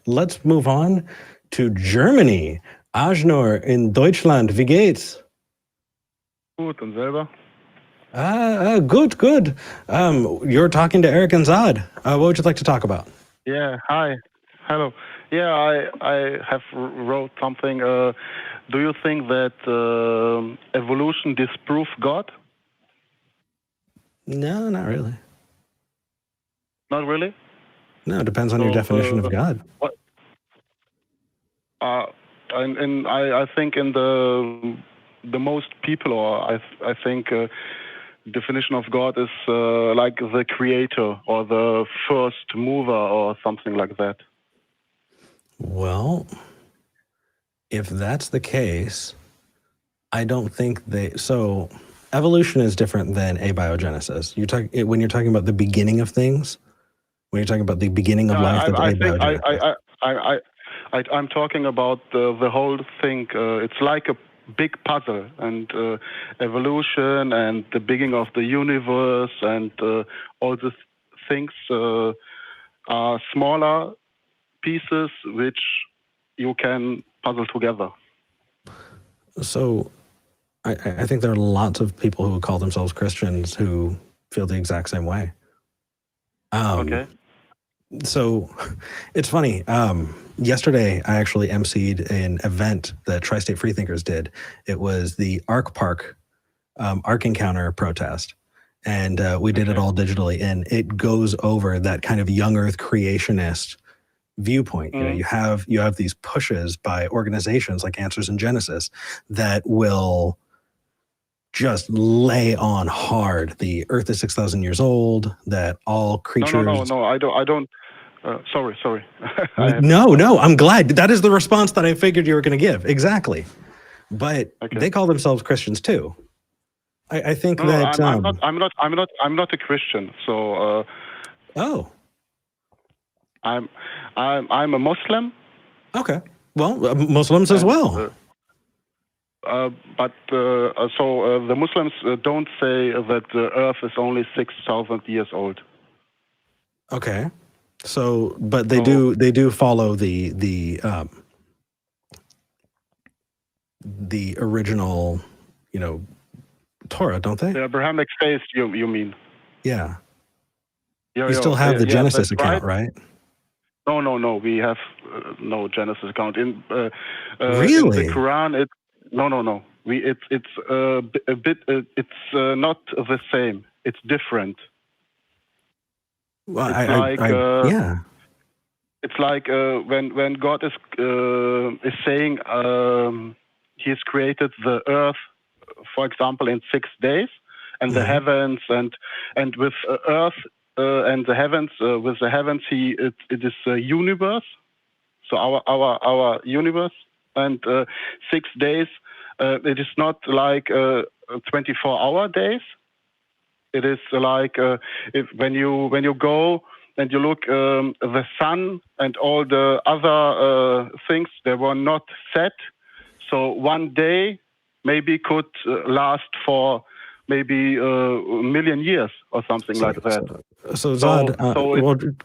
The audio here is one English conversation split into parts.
Let's move on to Germany. Anjur in Deutschland, wie geht's? Gut, und selber? Good. You're talking to Eric and Zod. What would you like to talk about? Yeah, hi. Hello. Yeah, I have wrote something. Do you think that evolution disprove God? No, not really. Not really? No, it depends on your definition of God. What? And I think in the most people, or I think definition of God is like the creator or the first mover or something like that. Well, if that's the case, I don't think so evolution is different than abiogenesis. When you're talking about the beginning of things, when you're talking about the beginning of life, that's abiogenesis. I'm talking about the whole thing. It's like a big puzzle, and evolution and the beginning of the universe and all these things are smaller pieces which you can puzzle together. So I think there are lots of people who call themselves Christians who feel the exact same way. Okay. So it's funny. Yesterday, I actually emceed an event that Tri-State Freethinkers did. It was the Arc Park Arc Encounter protest. And we did it all digitally. And it goes over that kind of young earth creationist viewpoint. You know, you have these pushes by organizations like Answers in Genesis that will just lay on hard the earth is 6,000 years old, that all creatures... No, I don't. Sorry. No, I'm glad. That is the response that I figured you were going to give. Exactly. But they call themselves Christians too. I think that... I'm not a Christian, so... Oh. I'm a Muslim. Okay. Well, Muslims as well. But the Muslims don't say that the Earth is only 6,000 years old. Okay. So, but they do follow the original, Torah, don't they? The Abrahamic faith, you mean? Yeah. You still have the Genesis account, right? No. We have no Genesis account. Really? In the Quran, no. It's a bit. It's not the same. It's different. Well, it's like when God is saying He has created the earth, for example, in 6 days, and the heavens, and with earth and the heavens, with the heavens, it is a universe. So our universe, and 6 days. It is not like 24-hour days. It is like when you go and you look, the sun and all the other things, they were not set. So 1 day maybe could last for maybe a million years or something like that. So Zod,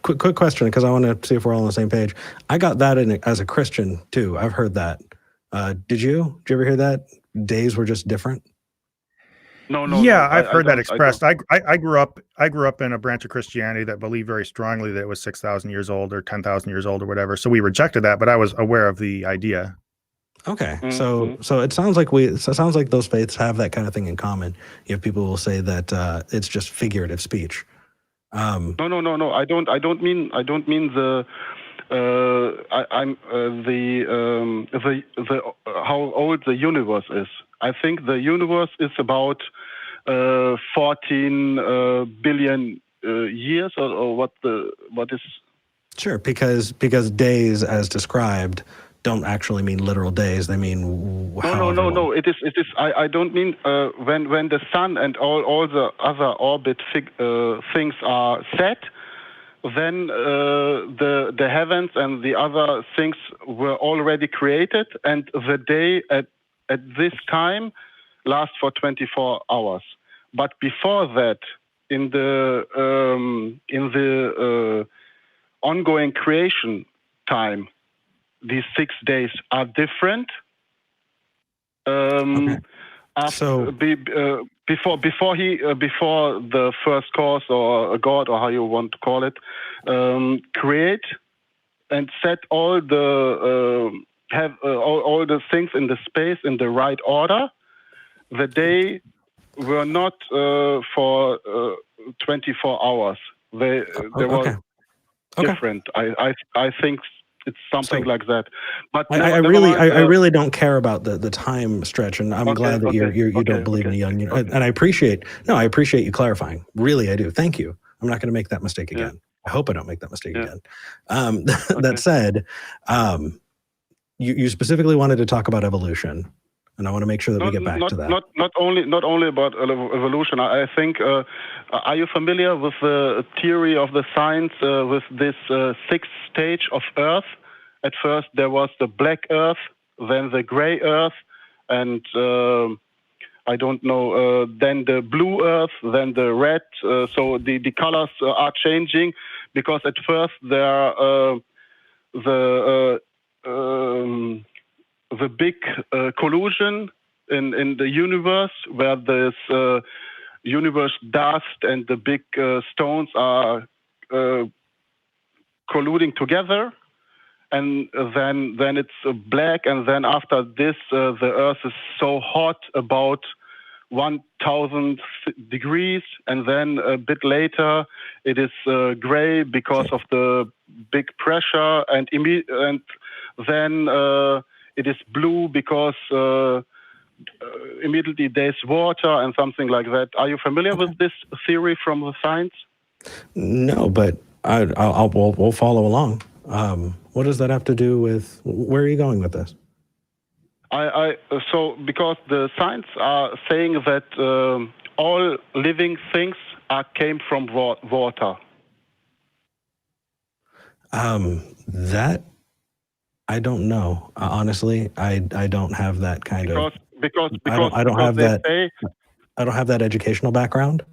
quick question, because I want to see if we're all on the same page. I got that as a Christian too. I've heard that. Did you? Did you ever hear that? Days were just different? No. Yeah, I've heard that expressed. I grew up in a branch of Christianity that believed very strongly that it was 6,000 years old or 10,000 years old or whatever. So we rejected that, but I was aware of the idea. Okay, so it sounds like those faiths have that kind of thing in common. You have people who will say that it's just figurative speech. No. I don't mean the. How old the universe is. I think the universe is about 14 billion years, or what is? Sure, because days, as described, don't actually mean literal days. They mean no. It is. I don't mean when the sun and all the other orbit things are set. Then the heavens and the other things were already created, and the day at this time lasts for 24 hours. But before that, in the ongoing creation, time, these 6 days are different. Okay. After, before the first cause or a god or how you want to call it, create and set all the all the things in the space in the right order. The day were not for 24 hours. They were different. I think it's something like that. But I really don't care about the time stretch, and I'm glad that you don't believe in a young. And I appreciate you clarifying. Really, I do. Thank you. I'm not going to make that mistake again. I hope I don't make that mistake again. That said, you specifically wanted to talk about evolution, and I want to make sure that we get back to that. Not only about evolution. I think. Are you familiar with the theory of the science with this sixth stage of Earth? At first, there was the black Earth, then the gray Earth, and I don't know. Then the blue Earth, then the red. So the colors are changing because at first there are the big collusion in the universe, where this universe dust and the big stones are colluding together, and then it's black, and then after this the Earth is so hot, about 1,000 degrees, and then a bit later it is gray because of the big pressure, and then it is blue because immediately there's water and something like that. Are you familiar with this theory from the science? No, but we'll follow along. What does that have to do with? Where are you going with this? So because the science are saying that all living things came from water. That I don't know. Honestly, I don't have that kind of. Because I don't have that. I don't have that educational background.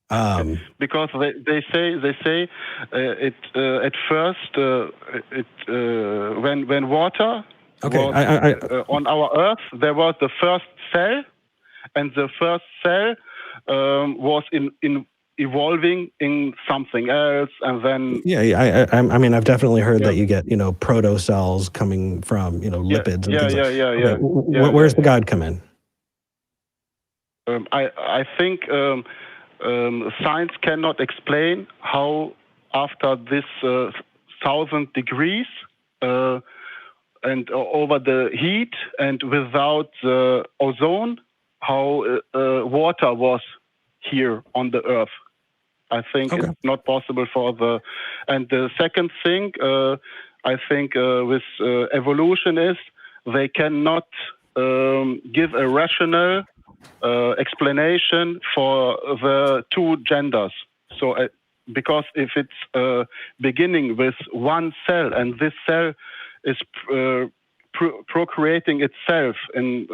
Because they say it at first when water was on our Earth, there was the first cell, and the first cell was in evolving in something else, and then I mean, I've definitely heard that you get proto cells coming from lipids and things. Where's the God come in? I think science cannot explain how after this 1,000 degrees and over the heat and without the ozone, how water was here on the Earth. I think it's not possible for the. And the second thing, I think with evolution is they cannot give a rational explanation for the two genders. So because if it's beginning with one cell and this cell is procreating itself and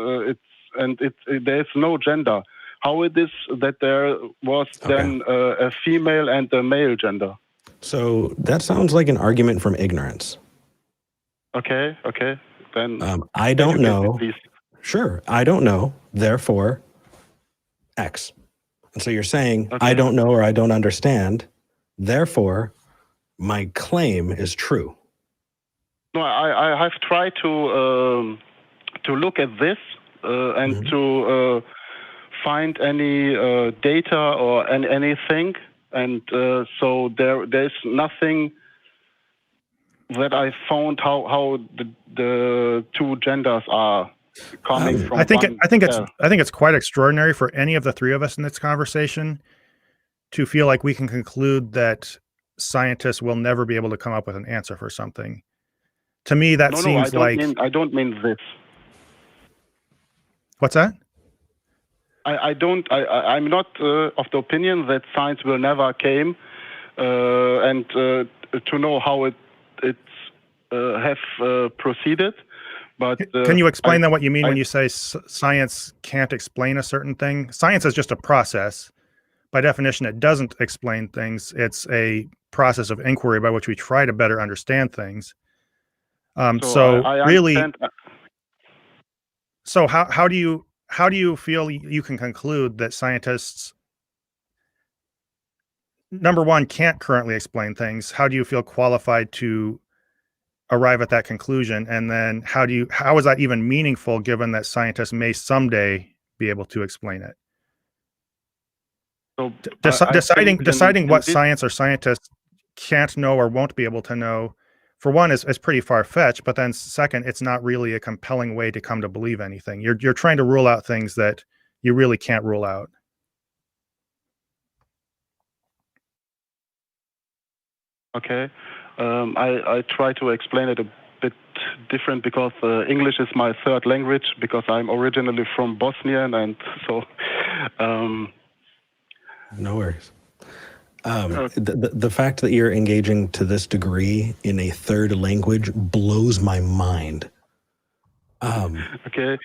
there's no gender, how it is that there was then a female and a male gender? So that sounds like an argument from ignorance. Okay. Then I don't know. Sure, I don't know. Therefore, X. And so you're saying I don't know or I don't understand. Therefore, my claim is true. No, I have tried to look at this and to find any data or anything, and so there's nothing that I found how the two genders are coming from. I think it's quite extraordinary for any of the three of us in this conversation to feel like we can conclude that scientists will never be able to come up with an answer for something. To me, that seems like I don't mean this. What's that? I'm not of the opinion that science will never came and to know how it have proceeded. But can you explain then what you mean when you say science can't explain a certain thing? Science is just a process. By definition, it doesn't explain things. It's a process of inquiry by which we try to better understand things. So I really, understand. so how do you feel you can conclude that scientists, number one, can't currently explain things? How do you feel qualified to arrive at that conclusion? And then how is that even meaningful given that scientists may someday be able to explain it? So Deciding in what this, science or scientists can't know or won't be able to know, for one, is pretty far-fetched, but then second, it's not really a compelling way to come to believe anything. You're trying to rule out things that you really can't rule out. okay, I try to explain it a bit different because English is my third language because I'm originally from Bosnia, and so. No worries. The fact that you're engaging to this degree in a third language blows my mind. Okay.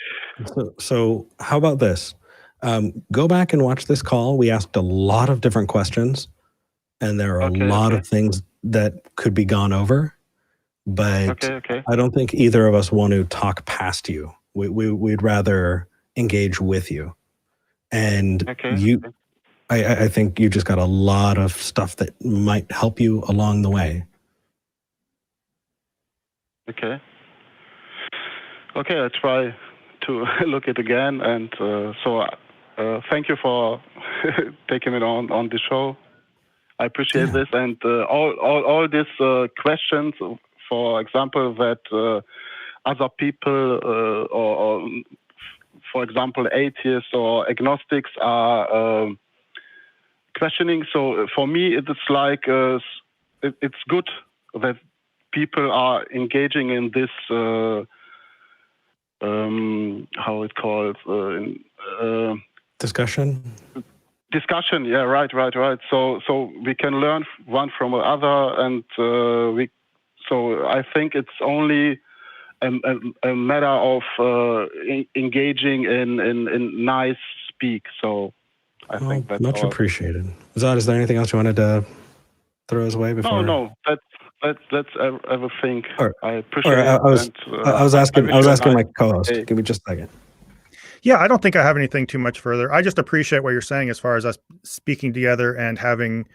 So how about this? Go back and watch this call. We asked a lot of different questions, and there are a lot of things that could be gone over, but I don't think either of us want to talk past you. We'd rather engage with you. And I think you just got a lot of stuff that might help you along the way. Okay, I try to look it again, and so thank you for taking it on the show. I appreciate this, and all these questions, for example, that other people or for example atheists or agnostics are questioning. So for me, it's like it's good that people are engaging in this. How it called discussion. Discussion, yeah, right. So we can learn one from another, and So I think it's only a matter of engaging in nice speak. So I think that's much all. appreciated. Zod, is there anything else you wanted to throw us away before? No. That's everything. I appreciate it. I was asking my co-host. Give me just a second. Yeah, I don't think I have anything too much further. I just appreciate what you're saying as far as us speaking together and having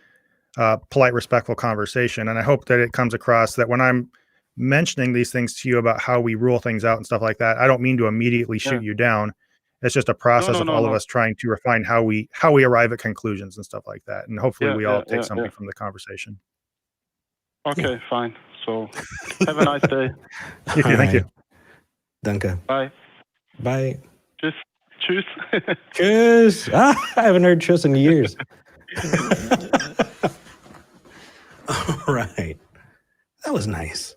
polite, respectful conversation. And I hope that it comes across that when I'm mentioning these things to you about how we rule things out and stuff like that, I don't mean to immediately shoot you down. It's just a process of all of us trying to refine how we arrive at conclusions and stuff like that. And hopefully we all take something from the conversation. Okay, fine. So have a nice day. Thank you. Danke. Bye. Bye. Tschüss. Tschüss. I haven't heard tschüss in years. All right. That was nice.